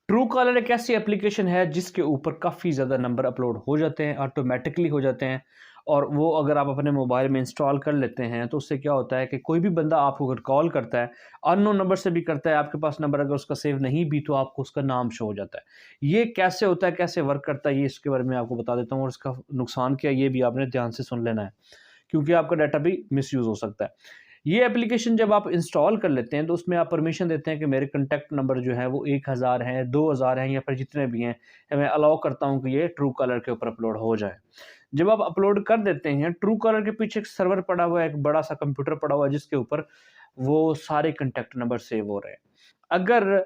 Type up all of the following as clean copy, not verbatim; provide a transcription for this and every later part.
True collar एक ऐसी application है जिसके ऊपर काफ़ी ज़्यादा नंबर अपलोड हो जाते हैं, ऑटोमेटिकली हो जाते हैं। और वो अगर आप अपने मोबाइल में इंस्टॉल कर लेते हैं तो उससे क्या होता है कि कोई भी बंदा आपको अगर कॉल करता है, अननोन नंबर से भी करता है, आपके पास नंबर अगर उसका सेव नहीं भी तो आपको उसका नाम शो हो जाता है। ये कैसे होता है, कैसे वर्क करता है, ये इसके बारे में आपको बता देता हूँ और इसका नुकसान क्या है ये भी आपने ध्यान से सुन लेना है, क्योंकि आपका डाटा भी मिसयूज़ हो सकता है। ये एप्लीकेशन जब आप इंस्टॉल कर लेते हैं तो उसमें आप परमिशन देते हैं कि मेरे कॉन्टैक्ट नंबर जो है वो 1000 हैं, 2000 हैं या फिर जितने भी हैं, मैं अलाउ करता हूँ कि ये ट्रू कॉलर के ऊपर अपलोड हो जाए। जब आप अपलोड कर देते हैं, ट्रू कॉलर के पीछे एक सर्वर पड़ा हुआ है, एक बड़ा-सा कंप्यूटर पड़ा हुआ है जिसके ऊपर वो सारे कॉन्टैक्ट नंबर सेव हो रहे हैं। अगर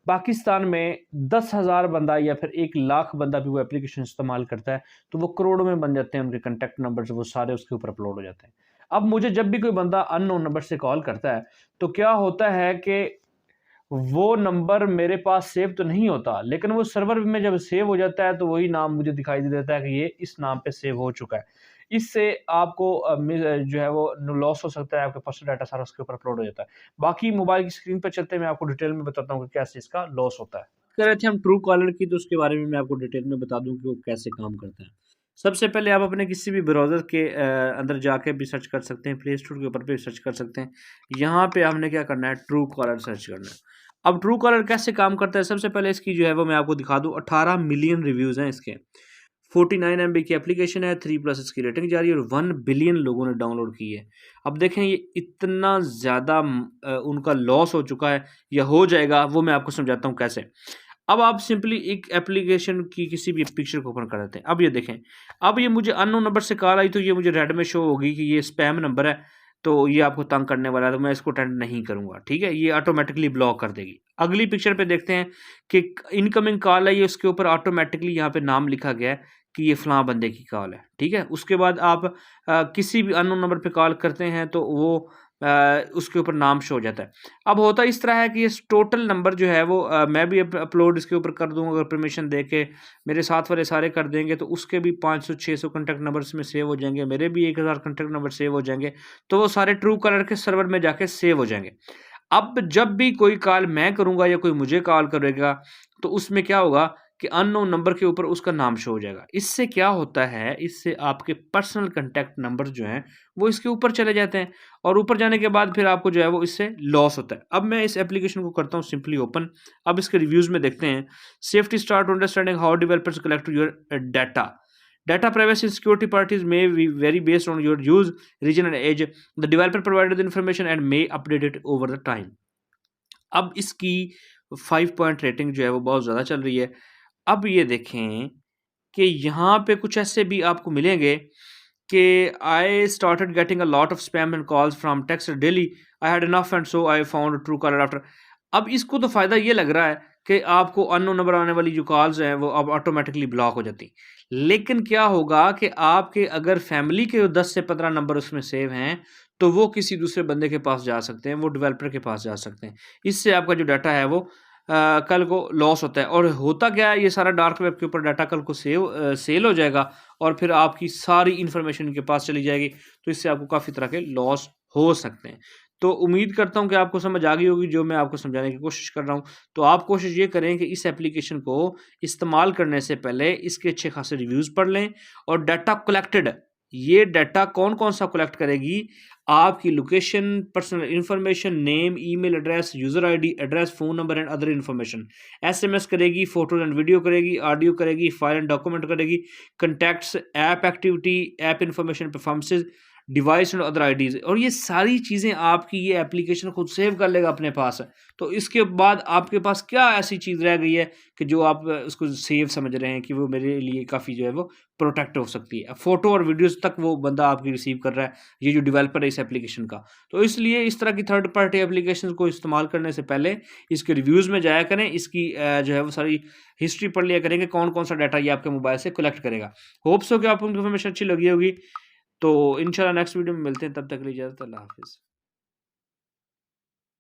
पाकिस्तान में 10,000 बंदा या फिर 1,00,000 बंदा भी वो एप्लीकेशन इस्तेमाल करता है, तो वो करोड़ों में बन जाते हैं, उनके कॉन्टैक्ट नंबर्स वो सारे उसके ऊपर अपलोड हो जाते हैं। अब मुझे जब भी कोई बंदा अननोन नंबर से कॉल करता है, तो क्या होता है कि वो नंबर मेरे पास सेव तो नहीं होता, लेकिन वो सर्वर में जब सेव हो जाता है, तो वही नाम मुझे दिखाई दे देता है कि ये इस नाम पे सेव हो चुका है। इससे आपको जो है वो लॉस हो सकता है, आपका पर्सनल डाटा सारा उसके ऊपर अपलोड हो जाता है। बाकी मोबाइल की स्क्रीन पे चलते मैं आपको डिटेल में बताता हूँ कि कैसे इसका लॉस होता है। कर रहे थे हम ट्रू कॉलर की, तो उसके बारे में मैं आपको डिटेल में बता दूँ कि वो कैसे काम करता है। सबसे पहले आप अपने किसी भी ब्राउज़र के अंदर जाके भी सर्च कर सकते हैं, प्ले स्टोर के ऊपर भी सर्च कर सकते हैं। यहाँ पे हमने क्या करना है, ट्रू कॉलर सर्च करना है। अब ट्रू कॉलर कैसे काम करता है, सबसे पहले इसकी जो है वो मैं आपको दिखा दूँ, 18 मिलियन रिव्यूज़ हैं इसके। 49 एमबी की एप्लीकेशन है, 3+ इसकी रेटिंग जा रही है और 1 बिलियन लोगों ने डाउनलोड की है। अब देखें ये इतना ज़्यादा उनका लॉस हो चुका है या हो जाएगा, वो मैं आपको समझाता हूँ कैसे। अब आप सिंपली एक एप्लीकेशन की किसी भी पिक्चर को ओपन कर देते हैं। अब ये देखें, अब ये मुझे अननोन नंबर से कॉल आई तो ये मुझे रेड में शो होगी कि ये स्पैम नंबर है, तो ये आपको तंग करने वाला है, तो मैं इसको अटेंड नहीं करूँगा, ठीक है? ये ऑटोमैटिकली ब्लॉक कर देगी। अगली पिक्चर पे देखते हैं कि इनकमिंग कॉल आई है, उसके ऊपर ऑटोमैटिकली यहाँ पे नाम लिखा गया है कि ये फलाँ बंदे की कॉल है, ठीक है? उसके बाद आप किसी भी अननोन नंबर पे कॉल करते हैं तो वो उसके ऊपर नाम शो हो जाता है। अब होता इस तरह है कि ये टोटल नंबर जो है वो मैं भी अपलोड इसके ऊपर कर दूँगा, अगर परमिशन दे के मेरे साथ वाले सारे कर देंगे तो उसके भी 500-600 कॉन्टैक्ट नंबर इसमें सेव हो जाएँगे, मेरे भी 1000 कॉन्टैक्ट नंबर सेव हो जाएँगे, तो वो सारे ट्रू कॉलर के सर्वर में जाके सेव हो जाएँगे। अब जब भी कोई कॉल मैं करूँगा या कोई मुझे कॉल करेगा, तो उसमें क्या होगा कि अननोन नंबर के ऊपर उसका नाम शो हो जाएगा। इससे क्या होता है, इससे आपके पर्सनल कॉन्टैक्ट नंबर जो हैं, वो इसके ऊपर चले जाते हैं और ऊपर जाने के बाद फिर आपको जो है वो इससे लॉस होता है। अब मैं इस एप्लीकेशन को करता हूँ सिंपली ओपन। अब इसके रिव्यूज़ में देखते हैं, safety start understanding how developers collect your data. Data privacy and security parties may vary based on your use, region and age. The developer provided the information and may update it over the time. अब इसकी 5 point rating जो है वो बहुत ज़्यादा चल रही है। अब ये देखें कि यहाँ पे कुछ ऐसे भी आपको मिलेंगे कि I started getting a lot of spam and calls from text daily, I had enough and so I found true collar after. अब इसको तो फ़ायदा ये लग रहा है कि आपको अननोन नंबर आने वाली जो कॉल्स हैं वो अब ऑटोमेटिकली ब्लॉक हो जाती। लेकिन क्या होगा कि आपके अगर फैमिली के 10 से 15 नंबर उसमें सेव हैं, तो वो किसी दूसरे बंदे के पास जा सकते हैं, वो डेवलपर के पास जा सकते हैं। इससे आपका जो डाटा है वो कल को लॉस होता है। और होता क्या है, ये सारा डार्क वेब के ऊपर डाटा कल को सेल हो जाएगा और फिर आपकी सारी इन्फॉर्मेशन इनके पास चली जाएगी, तो इससे आपको काफ़ी तरह के लॉस हो सकते हैं। तो उम्मीद करता हूँ कि आपको समझ आ गई होगी जो मैं आपको समझाने की कोशिश कर रहा हूँ। तो आप कोशिश ये करें कि इस एप्लीकेशन को इस्तेमाल करने से पहले इसके अच्छे खासे रिव्यूज़ पढ़ लें और डाटा कलेक्टेड, ये डाटा कौन-कौन सा कलेक्ट करेगी, आपकी location, personal information, name, email address, user ID, address, phone number and other information. SMS करेगी, फ़ोटोज़ एंड वीडियो करेगी, ऑडियो करेगी, फाइल एंड डॉक्यूमेंट करेगी, contacts, app activity, app information, performances, device and other IDs, और ये सारी चीज़ें आपकी ये एप्लीकेशन खुद सेव कर लेगा अपने पास। तो इसके बाद आपके पास क्या ऐसी चीज़ रह गई है कि जो आप उसको सेव समझ रहे हैं कि वो मेरे लिए काफ़ी जो है वो प्रोटेक्ट हो सकती है। फ़ोटो और वीडियोज़ तक वो बंदा आपकी रिसीव कर रहा है, ये जो डेवलपर है इस एप्लीकेशन का। तो इसलिए इस तरह की थर्ड पार्टी एप्लीकेशंस को इस्तेमाल करने से पहले इसके रिव्यूज़ में जाया करें, इसकी जो है वो सारी हिस्ट्री पढ़ लिया करें कि कौन-कौन सा डाटा ये आपके मोबाइल से कलेक्ट करेगा। होप्स हो कि आपको इन्फॉर्मेशन अच्छी लगी होगी। तो इंशाल्लाह नेक्स्ट वीडियो में मिलते हैं, तब तक के लिए इजाज़त, अल्लाह हाफ़िज़।